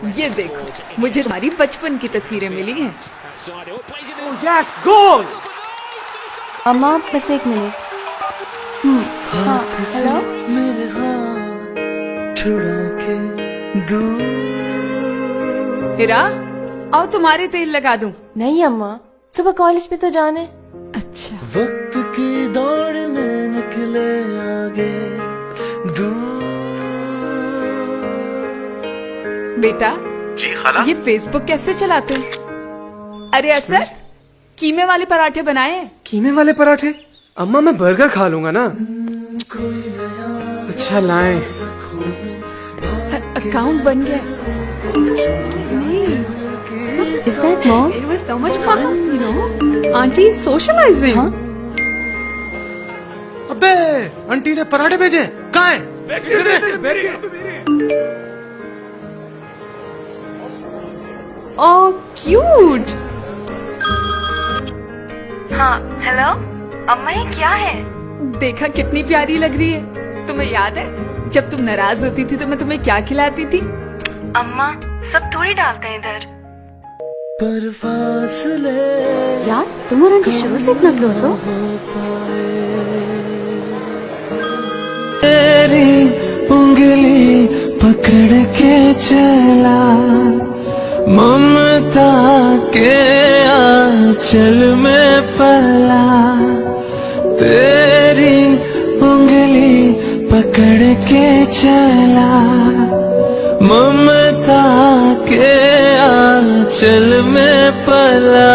ये देखो, मुझे तुम्हारी बचपन की तस्वीरें मिली हैं। यस, गोल। अम्मा बस एक मिनट। हाँ, हेलो। मेरे हाथ छुड़ा के दूर। हिरा, आओ तुम्हारे तेल लगा दूं। नहीं अम्मा, सुबह कॉलेज पे तो जाने। अच्छा, वक्त की दौड़ में निकले आगे दूर। बेटा जी खाला। ये फेसबुक कैसे चलाते हैं? अरे असद, कीमे वाले पराठे बनाए हैं? कीमे वाले पराठे? अम्मा मैं बर्गर खा लूंगा ना। अच्छा लाएं। अकाउंट बन गया। Is that mom? It was so much fun, you know. Auntie is socializing. हाँ? अबे आंटी ने पराठे भेजे, कहाँ है? Oh, cute. हाँ, हेलो। अम्मा ये क्या है? देखा कितनी प्यारी लग रही है। तुम्हें याद है जब तुम नाराज होती थी तो मैं तुम्हें क्या खिलाती थी? अम्मा सब थोड़ी डालते हैं इधर। पर फासले यार तुम और आंटी शुरू से इतना क्लोज हो? तेरी उंगली पकड़ के चला, ममता के आंचल में पला। तेरी उंगली पकड़ के चला, ममता के आंचल में पला।